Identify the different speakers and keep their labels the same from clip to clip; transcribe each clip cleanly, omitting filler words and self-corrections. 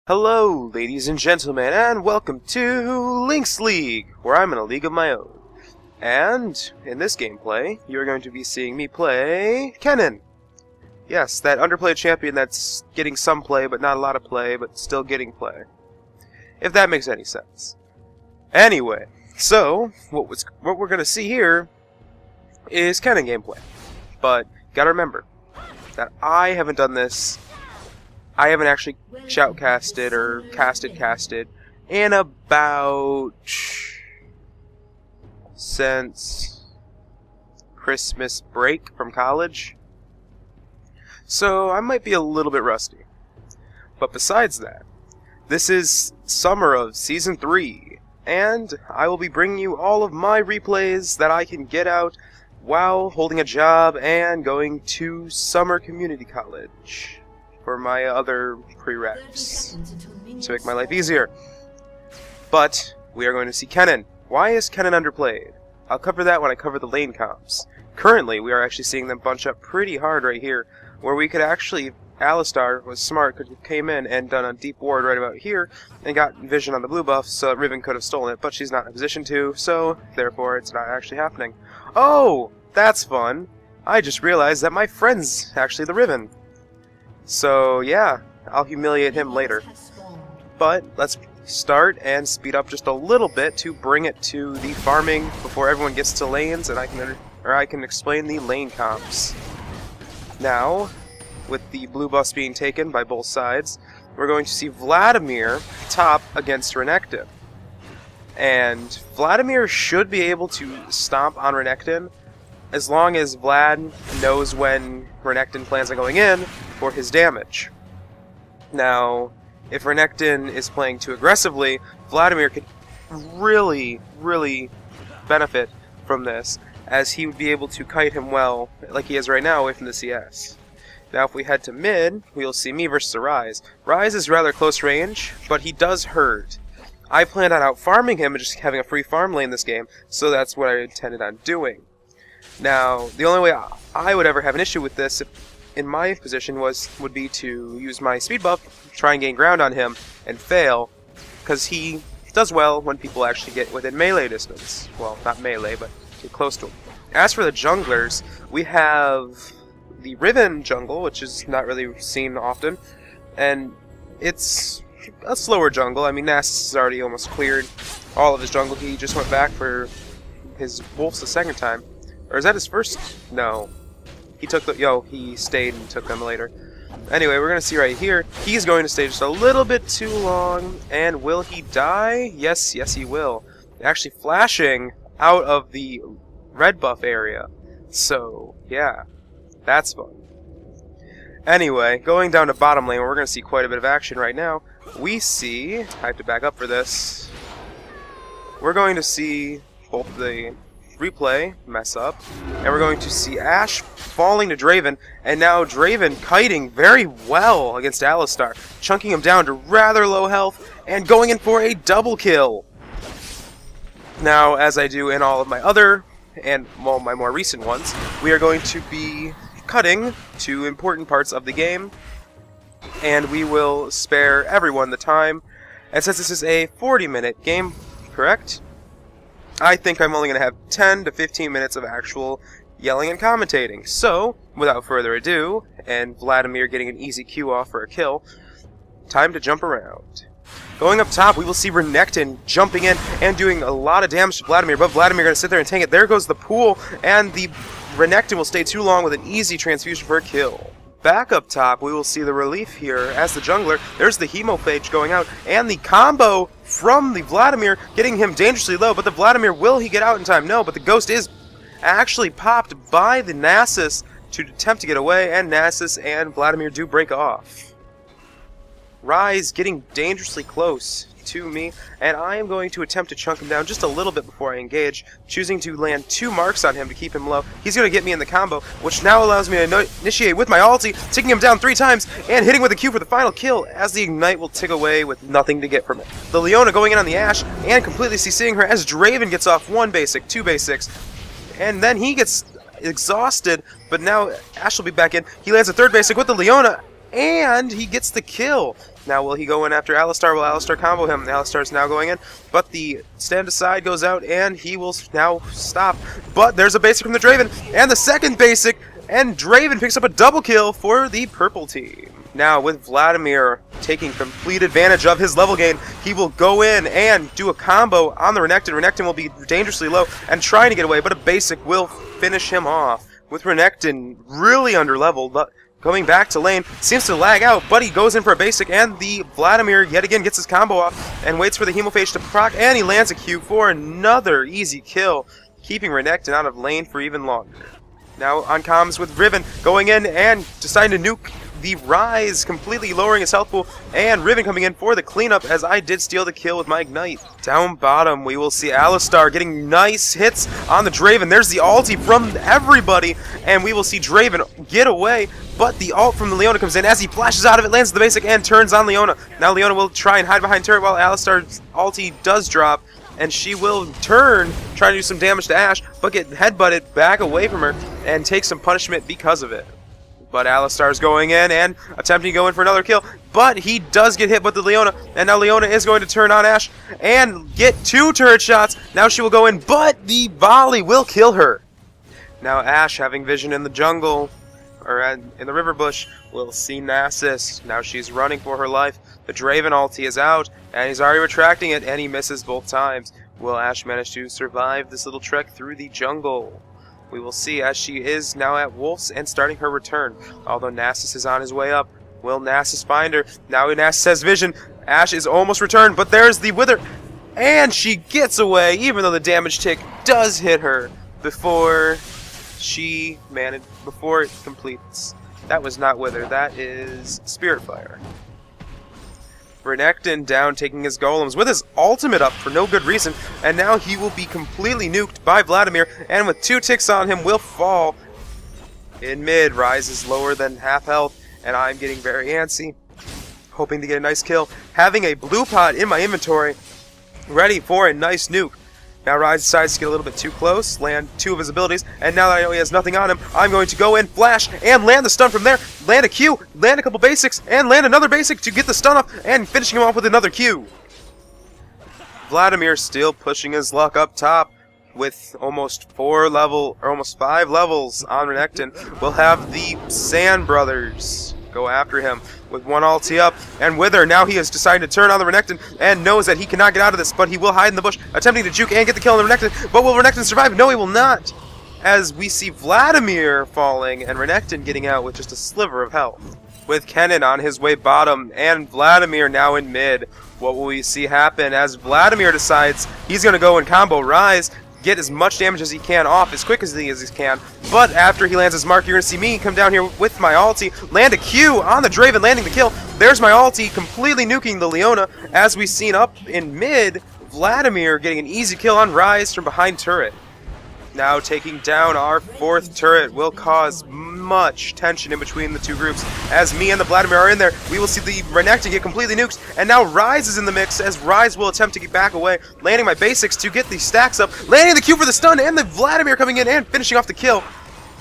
Speaker 1: Hello, ladies and gentlemen, and welcome to Link's League, where I'm in a league of my own. And in this gameplay, you're going to be seeing me play Kennen. Yes, that underplayed champion that's getting some play, but not a lot of play, but still getting play. If that makes any sense. Anyway, so what we're going to see here is Kennen gameplay. But gotta remember that I haven't done this. I haven't actually shoutcasted or casted in about since Christmas break from college. So I might be a little bit rusty. But besides that, this is summer of Season 3, and I will be bringing you all of my replays that I can get out while holding a job and going to summer community college for my other prereqs to make my life easier. But we are going to see Kennen. Why is Kennen underplayed? I'll cover that when I cover the lane comps. Currently, we are actually seeing them bunch up pretty hard right here, where we could actually, Alistar was smart because he came in and done a deep ward right about here and got vision on the blue buff, so that Riven could have stolen it, but she's not in a position to, so therefore it's not actually happening. Oh, that's fun. I just realized that my friend's actually the Riven. So yeah, I'll humiliate him later. But let's start and speed up just a little bit to bring it to the farming before everyone gets to lanes, and I can explain the lane comps. Now, with the blue buffs being taken by both sides, we're going to see Vladimir top against Renekton. And Vladimir should be able to stomp on Renekton as long as Vlad knows when Renekton plans on going in for his damage. Now, if Renekton is playing too aggressively, Vladimir could really benefit from this, as he would be able to kite him well, like he is right now, away from the CS. Now if we head to mid, we'll see me versus Ryze. Ryze is rather close range, but he does hurt. I planned on out-farming him and just having a free farm lane this game, so that's what I intended on doing. Now, the only way I would ever have an issue with this, in my position, would be to use my speed buff, try and gain ground on him, and fail, because he does well when people actually get within melee distance. Well, not melee, but get close to him. As for the junglers, we have the Riven jungle, which is not really seen often, and it's a slower jungle. I mean, Nasus has already almost cleared all of his jungle. He just went back for his wolves the second time. Or is that his first? No. He took the... he stayed and took them later. Anyway, we're going to see right here, he's going to stay just a little bit too long, and will he die? Yes, he will. Actually flashing out of the red buff area. So, yeah, that's fun. Anyway, going down to bottom lane, where we're going to see quite a bit of action right now, we see... I have to back up for this. We're going to see both the replay mess up, and we're going to see Ashe falling to Draven, and now Draven kiting very well against Alistar, chunking him down to rather low health, and going in for a double kill. Now, as I do in all of my other, and well, my more recent ones, we are going to be cutting to important parts of the game, and we will spare everyone the time, and since this is a 40-minute game, correct? I think I'm only going to have 10 to 15 minutes of actual yelling and commentating. So, without further ado, and Vladimir getting an easy Q off for a kill, time to jump around. Going up top, we will see Renekton jumping in and doing a lot of damage to Vladimir, but Vladimir going to sit there and tank it. There goes the pool, and the Renekton will stay too long with an easy transfusion for a kill. Back up top, we will see the relief here as the jungler. There's the hemophage going out, and the combo from the Vladimir getting him dangerously low, but the Vladimir, will he get out in time? No, but the ghost is actually popped by the Nasus to attempt to get away, and Nasus and Vladimir do break off. Ryze getting dangerously close to me, and I am going to attempt to chunk him down just a little bit before I engage, choosing to land 2 marks on him to keep him low. He's going to get me in the combo, which now allows me to initiate with my ulti, taking him down 3 times, and hitting with a Q for the final kill, as the Ignite will tick away with nothing to get from it. The Leona going in on the Ashe, and completely CCing her as Draven gets off 1 basic, 2 basics, and then he gets exhausted, but now Ashe will be back in. He lands a 3rd basic with the Leona, and he gets the kill. Now will he go in after Alistar? Will Alistar combo him? Alistar's now going in, but the stand aside goes out, and he will now stop. But there's a basic from the Draven, and the second basic, and Draven picks up a double kill for the purple team. Now, with Vladimir taking complete advantage of his level gain, he will go in and do a combo on the Renekton. Renekton will be dangerously low and trying to get away, but a basic will finish him off. With Renekton really underleveled, going back to lane, seems to lag out, but he goes in for a basic, and the Vladimir yet again gets his combo off and waits for the Hemophage to proc, and he lands a Q for another easy kill, keeping Renekton out of lane for even longer. Now on comms with Riven, going in and deciding to nuke the Rise, completely lowering his health pool, and Riven coming in for the cleanup, as I did steal the kill with my Ignite. Down bottom, we will see Alistar getting nice hits on the Draven. There's the ulti from everybody, and we will see Draven get away, but the ult from the Leona comes in as he flashes out of it, lands the basic, and turns on Leona. Now Leona will try and hide behind turret while Alistar's ulti does drop, and she will turn, try to do some damage to Ashe, but get headbutted back away from her, and take some punishment because of it. But Alistar's going in and attempting to go in for another kill, but he does get hit with the Leona, and now Leona is going to turn on Ashe and get 2 turret shots. Now she will go in, but the volley will kill her. Now Ashe, having vision in the jungle, or in the river bush, will see Nasus. Now she's running for her life. The Draven ulti is out, and he's already retracting it, and he misses both times. Will Ashe manage to survive this little trek through the jungle? We will see, as she is now at Wolf's and starting her return. Although Nasus is on his way up, will Nasus find her? Now Nasus has vision. Ashe is almost returned, but there's the Wither, and she gets away, even though the damage tick does hit her before it completes. That was not Wither, that is Spirit Fire. Renekton down, taking his golems with his ultimate up for no good reason, and now he will be completely nuked by Vladimir, and with 2 ticks on him will fall. In mid, Rise is lower than half health, and I'm getting very antsy, hoping to get a nice kill, having a blue pot in my inventory, ready for a nice nuke. Now Rise decides to get a little bit too close, land 2 of his abilities, and now that I know he has nothing on him, I'm going to go in, flash, and land the stun from there, land a Q, land a couple basics, and land another basic to get the stun off, and finishing him off with another Q. Vladimir still pushing his luck up top, with almost 5 levels on Renekton. We'll have the Sand Brothers go after him with 1 ulti up, and Wither, now he has decided to turn on the Renekton and knows that he cannot get out of this, but he will hide in the bush, attempting to juke and get the kill on the Renekton. But will Renekton survive? No, he will not, as we see Vladimir falling and Renekton getting out with just a sliver of health. With Kennen on his way bottom and Vladimir now in mid, what will we see happen as Vladimir decides he's going to go and combo Rise, get as much damage as he can off as quick as he can, but after he lands his mark, you're going to see me come down here with my ulti, land a Q on the Draven, landing the kill. There's my ulti, completely nuking the Leona, as we've seen up in mid, Vladimir getting an easy kill on Rise from behind turret. Now taking down our 4th turret will cause much tension in between the 2 groups. As me and the Vladimir are in there, we will see the Renekton get completely nuked, and now Rise is in the mix, as Rise will attempt to get back away, landing my basics to get the stacks up, landing the Q for the stun, and the Vladimir coming in and finishing off the kill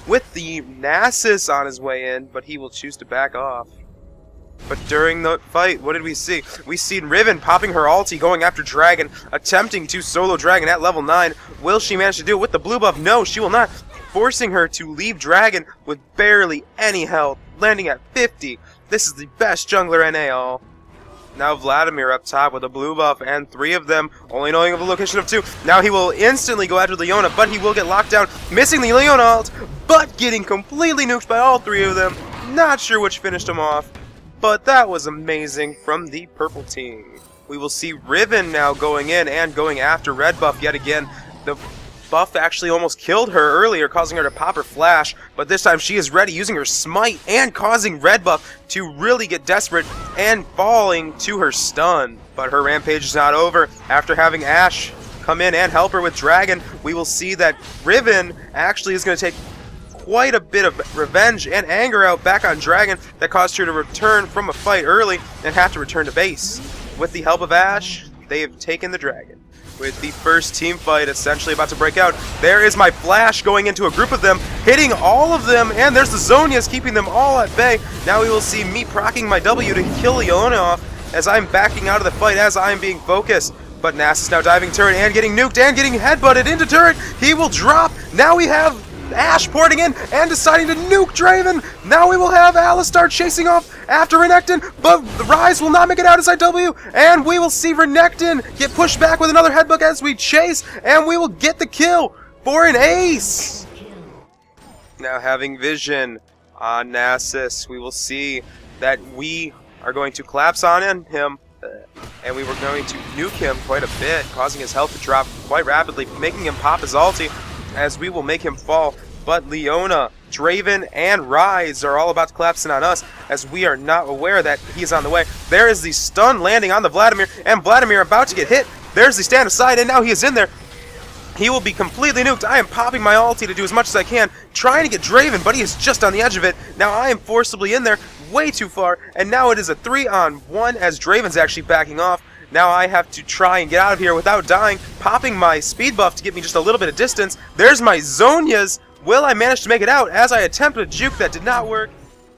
Speaker 1: with the Nasus on his way in, but he will choose to back off. But during the fight, what did we see? We seen Riven popping her ulti, going after Dragon, attempting to solo Dragon at level 9. Will she manage to do it with the blue buff? No, she will not, forcing her to leave Dragon with barely any health, landing at 50. This is the best jungler in AL. Now Vladimir up top with a blue buff and 3 of them, only knowing of a location of 2. Now he will instantly go after Leona, but he will get locked down, missing the Leona ult, but getting completely nuked by all 3 of them. Not sure which finished him off, but that was amazing from the purple team. We will see Riven now going in and going after red buff yet again. The buff actually almost killed her earlier, causing her to pop her flash, but this time she is ready, using her smite and causing red buff to really get desperate and falling to her stun. But her rampage is not over. After having Ashe come in and help her with Dragon, we will see that Riven actually is going to take quite a bit of revenge and anger out back on Dragon that caused her to return from a fight early and have to return to base. With the help of Ashe, they have taken the Dragon. With the first team fight essentially about to break out, there is my flash going into a group of them, hitting all of them, and there's the Zonias keeping them all at bay. Now we will see me proccing my W to kill Leona off, as I'm backing out of the fight as I am being focused. But Nasus now diving turret and getting nuked and getting headbutted into turret. He will drop. Now we have Ashe porting in and deciding to nuke Draven. Now we will have Alistar chasing off after Renekton, but the Ryze will not make it out inside W, and we will see Renekton get pushed back with another headbutt as we chase, and we will get the kill for an ace. Now having vision on Nasus, we will see that we are going to collapse on him, and we were going to nuke him quite a bit, causing his health to drop quite rapidly, making him pop his ulti, as we will make him fall. But Leona, Draven, and Ryze are all about to collapse in on us, as we are not aware that he is on the way. There is the stun landing on the Vladimir, and Vladimir about to get hit. There's the stand aside, and now he is in there. He will be completely nuked. I am popping my ulti to do as much as I can, trying to get Draven, but he is just on the edge of it. Now I am forcibly in there, way too far, and now it is a 3-on-1 as Draven's actually backing off. Now I have to try and get out of here without dying, popping my speed buff to give me just a little bit of distance. There's my Zhonya's. Will I manage to make it out as I attempt a juke that did not work?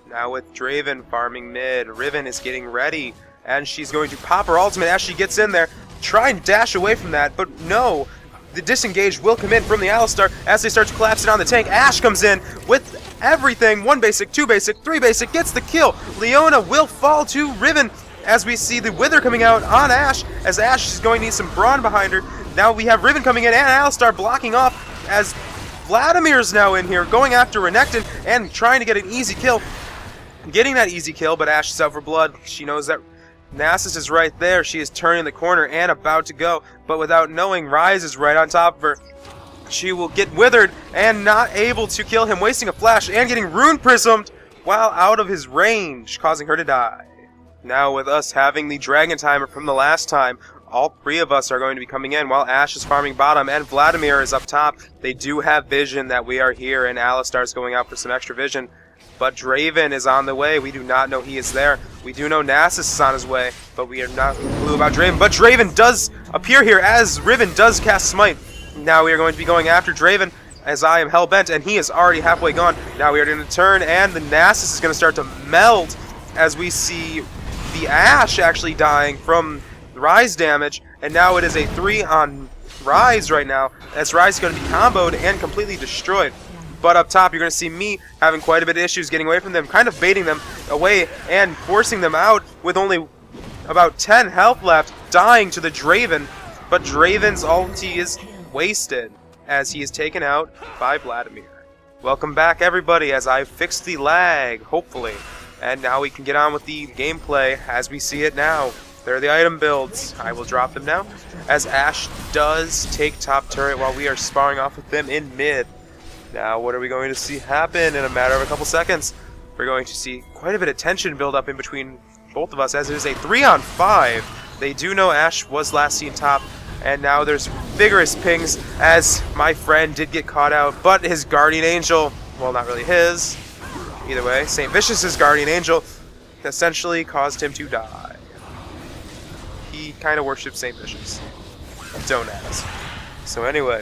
Speaker 1: Now with Draven farming mid, Riven is getting ready, and she's going to pop her ultimate as she gets in there. Try and dash away from that, but no. The disengage will come in from the Alistar as they start to collapse it on the tank. Ashe comes in with everything. 1 basic, 2 basic, 3 basic, gets the kill. Leona will fall to Riven as we see the Wither coming out on Ashe, as Ashe is going to need some brawn behind her. Now we have Riven coming in and Alistar blocking off as Vladimir's now in here going after Renekton and trying to get an easy kill. Getting that easy kill, but Ashe is out for blood. She knows that Nasus is right there. She is turning the corner and about to go, but without knowing, Ryze is right on top of her. She will get withered and not able to kill him, wasting a flash and getting rune prismed while out of his range, causing her to die. Now with us having the Dragon Timer from the last time, all 3 of us are going to be coming in while Ashe is farming bottom and Vladimir is up top. They do have vision that we are here, and Alistar is going out for some extra vision. But Draven is on the way. We do not know he is there. We do know Nasus is on his way, but we are not clue about Draven. But Draven does appear here as Riven does cast Smite. Now we are going to be going after Draven as I am hell-bent, and he is already halfway gone. Now we are going to turn, and the Nasus is going to start to melt as we see the Ashe actually dying from Ryze damage, and now it is a 3 on Ryze right now, as Ryze is going to be comboed and completely destroyed. But up top, you're going to see me having quite a bit of issues getting away from them, kind of baiting them away and forcing them out with only about 10 health left, dying to the Draven. But Draven's ulti is wasted as he is taken out by Vladimir. Welcome back, everybody, as I fixed the lag, hopefully. And now we can get on with the gameplay as we see it now. There are the item builds. I will drop them now, as Ashe does take top turret while we are sparring off with them in mid. Now, what are we going to see happen in a matter of a couple seconds? We're going to see quite a bit of tension build up in between both of us, as it is a 3-on-5. They do know Ashe was last seen top, and now there's vigorous pings, as my friend did get caught out, but his guardian angel, well, not really his, either way, St. Vicious's guardian angel essentially caused him to die. He kind of worships St. Vicious. Don't ask. So anyway,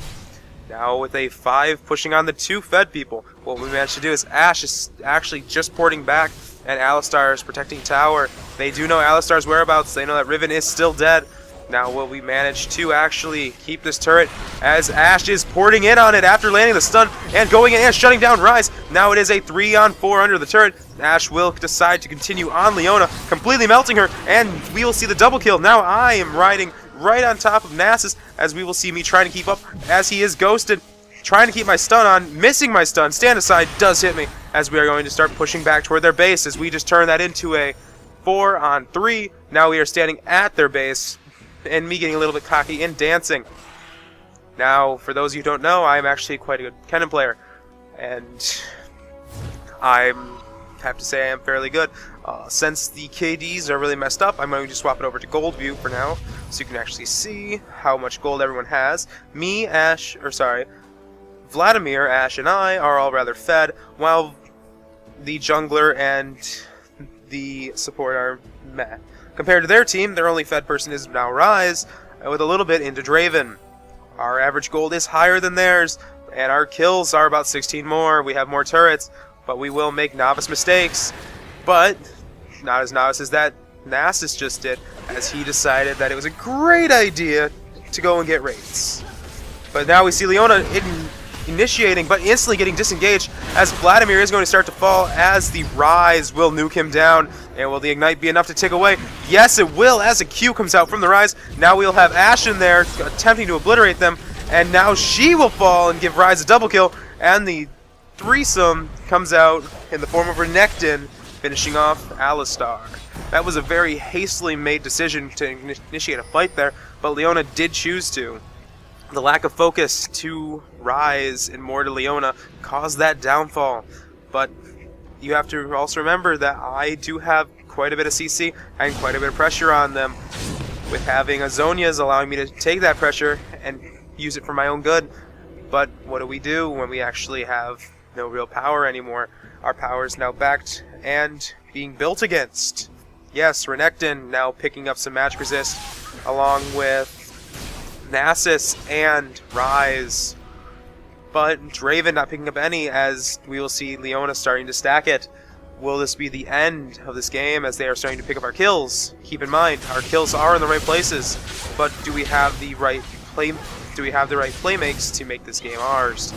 Speaker 1: now with a 5 pushing on the 2 fed people, what we managed to do is Ashe is actually just porting back, and Alistar is protecting tower. They do know Alistar's whereabouts. They know that Riven is still dead. Now will we manage to actually keep this turret, as Ashe is porting in on it after landing the stun and going in and shutting down Ryze. Now it is a 3-on-4 under the turret. Ashe will decide to continue on Leona, completely melting her, and we will see the double kill. Now I am riding right on top of Nasus, as we will see me trying to keep up as he is ghosted, trying to keep my stun on, missing my stun. Stand aside does hit me, as we are going to start pushing back toward their base, as we just turn that into a 4-on-3. Now we are standing at their base, and me getting a little bit cocky and dancing. Now, for those of you who don't know, I am actually quite a good Kennen player, and I have to say I am fairly good. Since the KDs are really messed up, I'm going to swap it over to gold view for now, so you can actually see how much gold everyone has. Me, Vladimir, Ashe, and I are all rather fed, while the jungler and the support are meh. Compared to their team, their only fed person is now Ryze, with a little bit into Draven. Our average gold is higher than theirs, and our kills are about 16 more. We have more turrets, but we will make novice mistakes. But not as novice as that Nasus just did, as he decided that it was a great idea to go and get Wraiths. But now we see Leona initiating, but instantly getting disengaged, as Vladimir is going to start to fall, as the Rise will nuke him down. And will the Ignite be enough to take away? Yes, it will, as a Q comes out from the Rise. Now we'll have Ashe in there, attempting to obliterate them, and now she will fall and give Rise a double kill, and the threesome comes out in the form of Renekton, finishing off Alistar. That was a very hastily made decision to initiate a fight there, but Leona did choose to. The lack of focus to Rise and more to Leona caused that downfall. But you have to also remember that I do have quite a bit of CC and quite a bit of pressure on them. With having Azonia's allowing me to take that pressure and use it for my own good. But what do we do when we actually have no real power anymore? Our power is now backed and being built against. Yes, Renekton now picking up some magic resist along with Nasus and Rise. But Draven not picking up any, as we will see Leona starting to stack it. Will this be the end of this game as they are starting to pick up our kills? Keep in mind, our kills are in the right places, but do we have the right playmakes to make this game ours?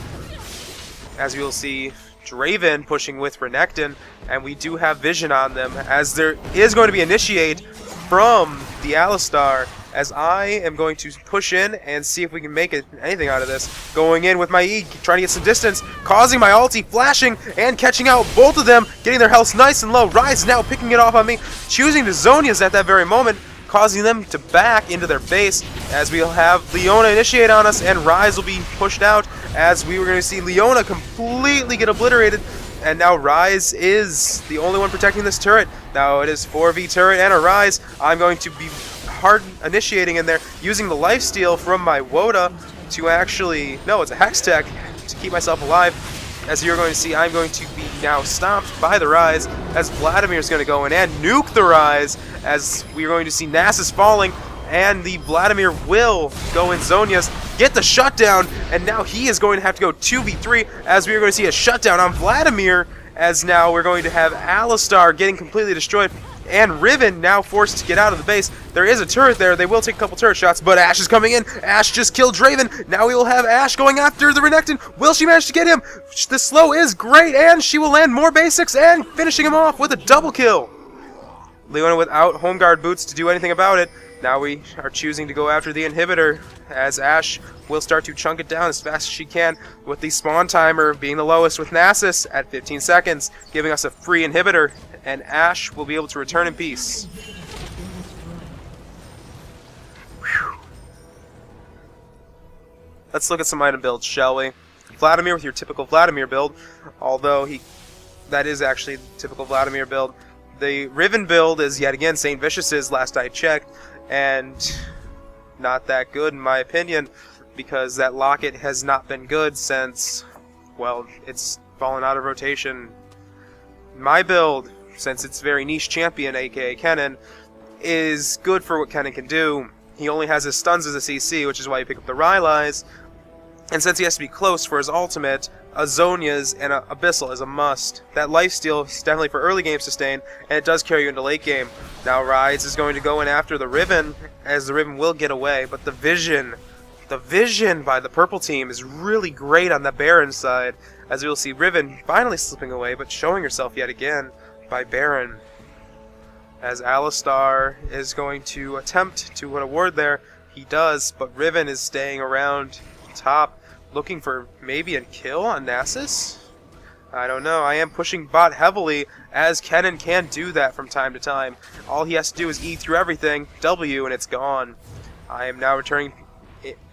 Speaker 1: As we will see Draven pushing with Renekton, and we do have vision on them, as there is going to be initiate from the Alistar, as I am going to push in and see if we can make anything out of this. Going in with my E, trying to get some distance, causing my ulti, flashing, and catching out both of them, getting their health nice and low. Rise now picking it off on me, choosing to Zonia's at that very moment, causing them to back into their base, as we'll have Leona initiate on us, and Rise will be pushed out, as we were going to see Leona completely get obliterated, and now Rise is the only one protecting this turret. Now it is 4v turret and a Rise. I'm going to be hard initiating in there, using the lifesteal from my Woda to actually, no, it's a Hextech to keep myself alive. As you're going to see, I'm going to be now stopped by the Rise, as Vladimir is going to go in and nuke the Rise, as we're going to see Nasus falling, and the Vladimir will go in Zonia's, get the shutdown, and now he is going to have to go 2v3, as we are going to see a shutdown on Vladimir, as now we're going to have Alistar getting completely destroyed, and Riven now forced to get out of the base. There is a turret there. They will take a couple turret shots, but Ashe is coming in. Ashe just killed Draven. Now we will have Ashe going after the Renekton. Will she manage to get him? The slow is great, and she will land more basics and finishing him off with a double kill. Leona without home guard boots to do anything about it. Now we are choosing to go after the inhibitor, as Ashe will start to chunk it down as fast as she can, with the spawn timer being the lowest with Nasus at 15 seconds, giving us a free inhibitor, and Ashe will be able to return in peace. Whew. Let's look at some item builds, shall we? Vladimir with your typical Vladimir build, although that is actually the typical Vladimir build. The Riven build is yet again St. Vicious's, last I checked, and not that good in my opinion, because that locket has not been good since, well, it's fallen out of rotation. My build, since it's very niche champion, aka Kennen, is good for what Kennen can do. He only has his stuns as a CC, which is why you pick up the Rylai's, and since he has to be close for his ultimate, Azonia's and Abyssal is a must. That lifesteal is definitely for early game sustain, and it does carry you into late game. Now Rise is going to go in after the Riven, as the Riven will get away, but the vision by the purple team is really great on the Baron side, as we will see Riven finally slipping away, but showing herself yet again by Baron. As Alistar is going to attempt to win a ward there, he does, but Riven is staying around top, looking for maybe a kill on Nasus? I don't know. I am pushing bot heavily, as Kennen can do that from time to time. All he has to do is E through everything, W, and it's gone. I am now returning,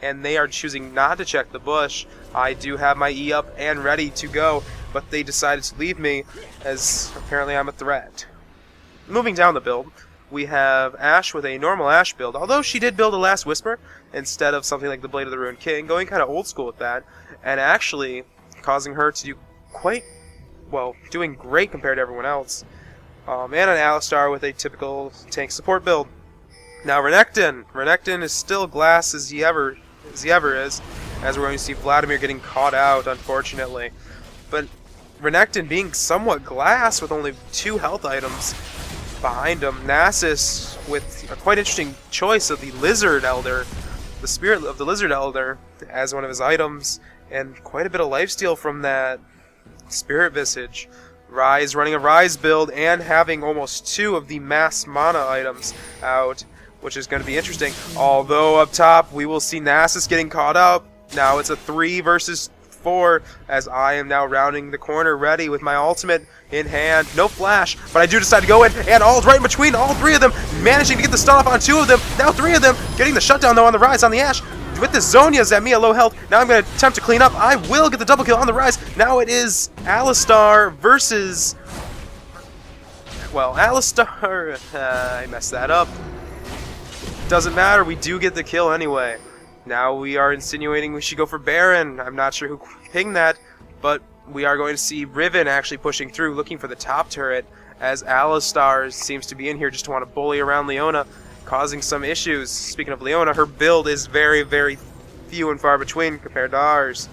Speaker 1: and they are choosing not to check the bush. I do have my E up and ready to go, but they decided to leave me, as apparently I'm a threat. Moving down the build, we have Ashe with a normal Ashe build, although she did build a Last Whisper instead of something like the Blade of the Ruined King, going kind of old school with that, and actually causing her to do quite, well, doing great compared to everyone else. And an Alistar with a typical tank support build. Now Renekton is still glass as he ever is, as we're going to see Vladimir getting caught out, unfortunately. But Renekton being somewhat glass with only 2 health items behind him. Nasus with a quite interesting choice of the Lizard Elder, the Spirit of the Lizard Elder, as one of his items, and quite a bit of lifesteal from that Spirit Visage. Rise running a Rise build and having almost 2 of the mass mana items out, which is going to be interesting. Although up top we will see Nasus getting caught up. Now it's a 3 versus 4 as I am now rounding the corner ready with my ultimate in hand. No flash, but I do decide to go in and ult right in between all 3 of them, managing to get the stun off on 2 of them. Now 3 of them getting the shutdown though on the Rise on the Ashe. With the Zhonya's at me at low health, now I'm going to attempt to clean up. I will get the double kill on the Rise. Now it is Alistar versus... well, Alistar... I messed that up. Doesn't matter, we do get the kill anyway. Now we are insinuating we should go for Baron. I'm not sure who pinged that, but we are going to see Riven actually pushing through, looking for the top turret, as Alistar seems to be in here just to want to bully around Leona, causing some issues. Speaking of Leona, her build is very, very few and far between compared to ours.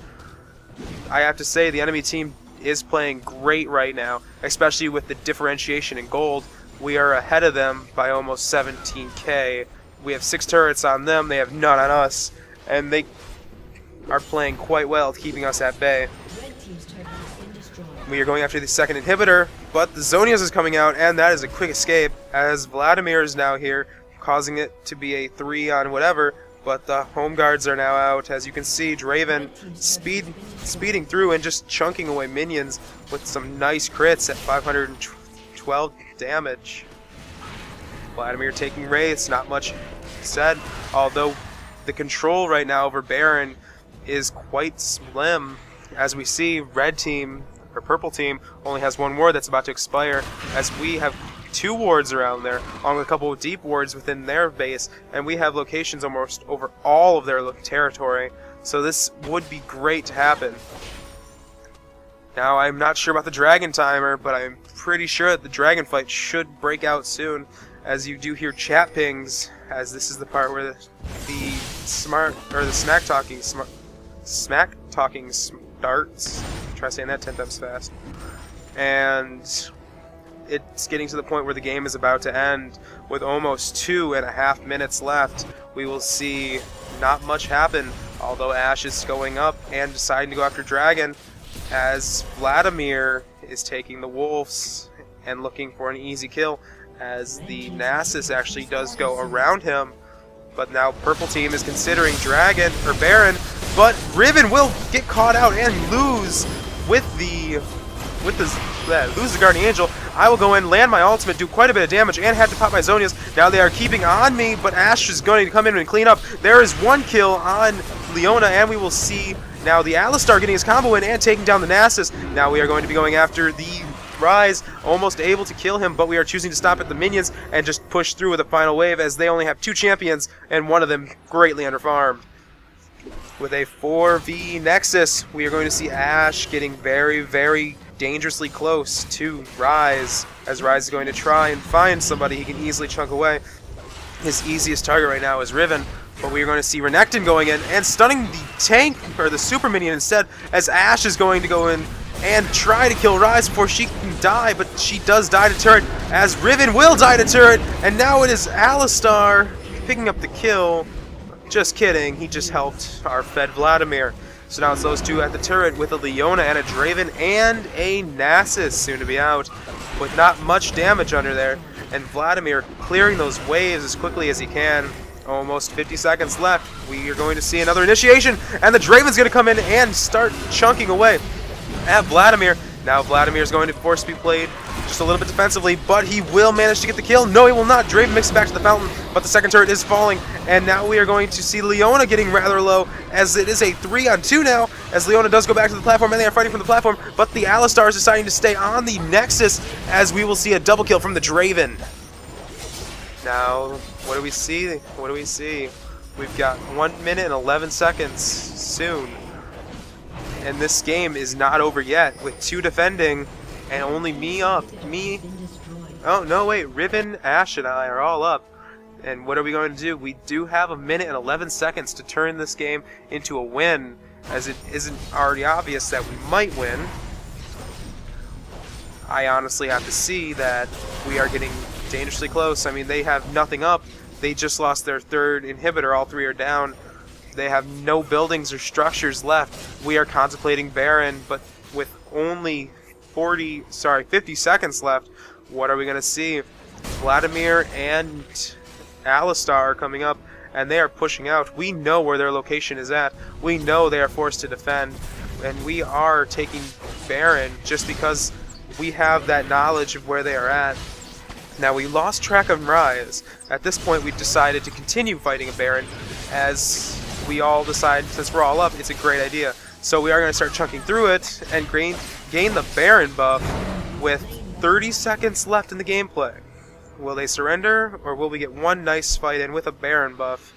Speaker 1: I have to say the enemy team is playing great right now, especially with the differentiation in gold. We are ahead of them by almost 17k. We have 6 turrets on them, they have none on us, and they are playing quite well, keeping us at bay. We are going after the second inhibitor, but the Zhonya's is coming out, and that is a quick escape, as Vladimir is now here, causing it to be a 3 on whatever, but the home guards are now out. As you can see, Draven speeding through and just chunking away minions with some nice crits at 512 damage. Vladimir taking Wraiths, not much said, although the control right now over Baron is quite slim. As we see, red team, or purple team, only has 1 ward that's about to expire, as we have 2 wards around there, along with a couple of deep wards within their base, and we have locations almost over all of their territory, so this would be great to happen. Now, I'm not sure about the dragon timer, but I'm pretty sure that the dragon fight should break out soon, as you do hear chat pings, as this is the part where the smack talking starts. Try saying that 10 times fast. And it's getting to the point where the game is about to end with almost 2.5 minutes left. We will see not much happen, although Ashe is going up and deciding to go after Dragon, as Vladimir is taking the Wolves and looking for an easy kill, as the Nasus actually does go around him. But now purple team is considering Dragon or Baron, but Riven will get caught out and lose lose the Guardian Angel. I will go in, land my ultimate, do quite a bit of damage, and had to pop my Zhonya's. Now they are keeping on me, but Ashe is going to come in and clean up. There is 1 kill on Leona, and we will see now the Alistar getting his combo in and taking down the Nasus. Now we are going to be going after the Rise, almost able to kill him, but we are choosing to stop at the minions and just push through with a final wave, as they only have 2 champions, and one of them greatly underfarmed. With a 4v Nexus, we are going to see Ashe getting very, very dangerously close to Rise, as Rise is going to try and find somebody he can easily chunk away. His easiest target right now is Riven, but we are going to see Renekton going in and stunning the tank, or the super minion instead, as Ashe is going to go in and try to kill Rise before she can die, but she does die to turret, as Riven will die to turret, and now it is Alistar picking up the kill. Just kidding, he just helped our fed Vladimir. So now it's those 2 at the turret with a Leona and a Draven and a Nasus soon to be out, with not much damage under there, and Vladimir clearing those waves as quickly as he can. Almost 50 seconds left. We are going to see another initiation, and the Draven's going to come in and start chunking away at Vladimir. Now Vladimir is going to force be played just a little bit defensively, but he will manage to get the kill. No, he will not. Draven makes it back to the fountain, but the second turret is falling, and now we are going to see Leona getting rather low, as it is a 3-on-2 now, as Leona does go back to the platform, and they are fighting from the platform, but the Alistar is deciding to stay on the Nexus, as we will see a double kill from the Draven. Now, what do we see? What do we see? We've got 1 minute and 11 seconds soon. And this game is not over yet, with 2 defending, and only me up. Oh, no, wait. Riven, Ashe, and I are all up. And what are we going to do? We do have 1 minute and 11 seconds to turn this game into a win, as it isn't already obvious that we might win. I honestly have to see that we are getting dangerously close. I mean, they have nothing up. They just lost their third inhibitor. All three are down. They have no buildings or structures left. We are contemplating Baron, but with only 50 seconds left, what are we going to see? Vladimir and Alistar are coming up, and they are pushing out. We know where their location is at. We know they are forced to defend, and we are taking Baron just because we have that knowledge of where they are at. Now, we lost track of Rise. At this point, we decided to continue fighting a Baron, as we all decide, since we're all up, it's a great idea. So we are going to start chunking through it and gain the Baron buff with 30 seconds left in the gameplay. Will they surrender, or will we get one nice fight in with a Baron buff?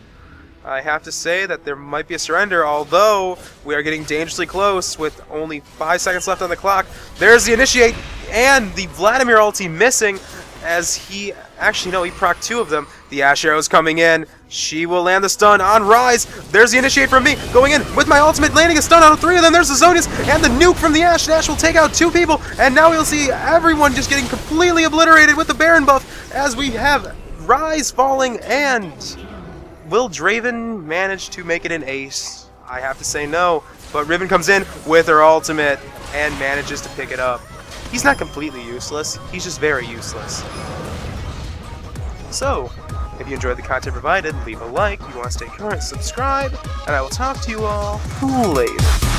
Speaker 1: I have to say that there might be a surrender, although we are getting dangerously close with only 5 seconds left on the clock. There's the initiate, and the Vladimir ulti missing, as he procced 2 of them. The Ash Arrow's coming in. She will land the stun on Rise. There's the initiate from me, going in with my ultimate, landing a stun on 3 of them. There's the Zonius and the nuke from the Ash. Ash will take out 2 people, and now we'll see everyone just getting completely obliterated with the Baron buff, as we have Rise falling, and will Draven manage to make it an ace? I have to say no, but Riven comes in with her ultimate and manages to pick it up. He's not completely useless, he's just very useless. So, if you enjoyed the content provided, leave a like. If you want to stay current, subscribe, and I will talk to you all later.